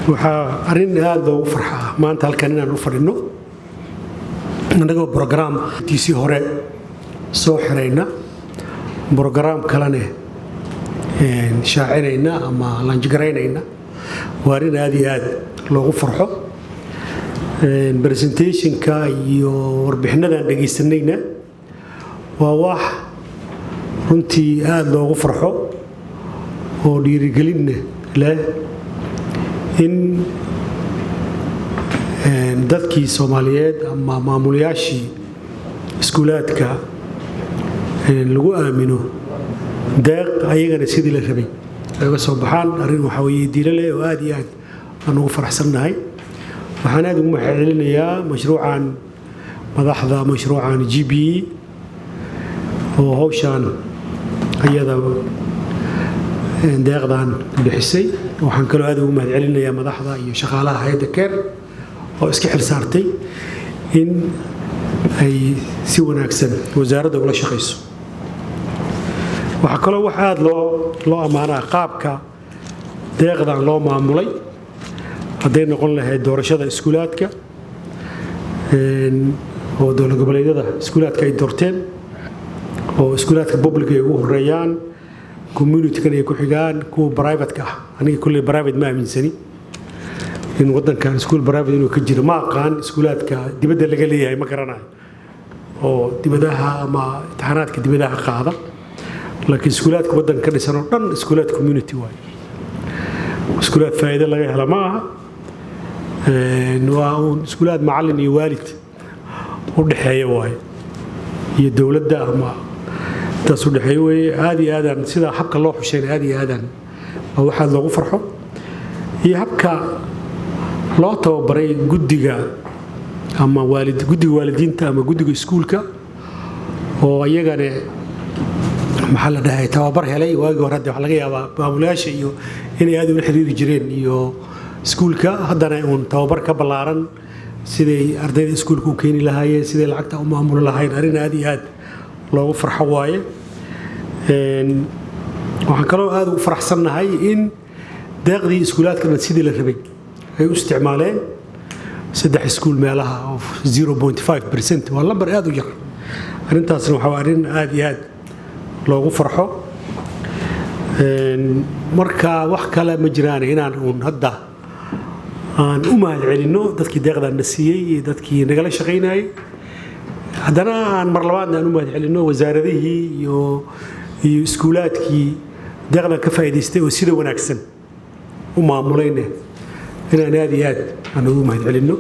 waxaa arrin aad loogu farxaa maanta halkan inaan u fadhino annagoo brograamkiisii hore soo xirayna brograam kalene shaacinayna ama lanjgaraynayna waa arrin aad iyo aad loogu farxo presentationka iyo warbixinadaan dhegaysanayna waa wax runtii aad loogu farxo oo dhiirigelin leh in dadkii Soomaaliyeed ama maamulayaashii iskuulaadka lagu aamino deeq ayagana sidii la rabay ay uga soo baxaan arrin waxa weeye diilale oo aad iyo aad aan ugu faraxsanahay waxaan aad ugu mahadcelinayaa mashruucan madaxda mashruucan GBE oo hawshan ayada deeqdan bixisay waxaan kaloo aad ugu mahadcelinayaa madaxda iyo shaqaalaha hay'adda KER oo iska xil saartay in ay si wanaagsan wasaaradda ula shaqayso waxa kaloo wax aad loo amaanaa qaabka deeqdan loo maamulay hadday noqon lahayd doorashada iskuulaadka oo dowlad goboleedyada iskuulaadka ay doorteen oo iskuulaadka public ay ugu horeeyaan community-kan ay ku xigaan kuwa private-ka ah aniga kulley private ma aaminsani in waddankan iskuul private inuu ka jiro ma aqaan iskuulaadka dibadda laga leeyahay ma garanayo oo dibadaha ama imtixaanaadka dibadaha qaada laakiin iskuulaadka waddanka ka dhisan oo dhan iskuulaad community waaye iskuulaad faa'iido laga hela ma aha waa uun iskuulaad macallin iyo waalid u dhexeeya waaye iyo dowladda ama taas u dhexeeya weeye aad iyo aadaan sida habka loo xusheynay aad iyo aadaan waa waxaad loogu farxo iyo habka loo tababaray guddiga ama guddiga waalidiinta ama guddiga iskuulka oo iyagana maxaa la dhahay tababar helay waagii hore hadda waxa laga yaabaa maamulayaasha iyo inay aad ula xiriiri jireen iyo iskuulka haddana uun tababar ka ballaaran siday ardayda iskuulka u keeni lahaayeen siday lacagta u maamuli lahayn arrin aad iyo aad loogu farxo waaye waxaan kaloo aad ugu faraxsannahay in deeqdii iskuulaadkana sidii la rabay ay u isticmaaleen 3 iskuul meelaha oo 0.5% waa lambar aad u yar arrintaasna waxa arrin aad iyo aad loogu farxo marka wax kale ma jiraan inaan uun hadda aan u mahadcelinno dadkii deeqdan na siiyey iyo dadkii nagala shaqaynayay haddana aan mar labaadna aan u mahadcelinno wasaaradihii iyo iskuulaadkii deeqdan ka faa'iidaystay oo sida wanaagsan u maamulayna inaan aad iyo aad aan ugu mahadcelinno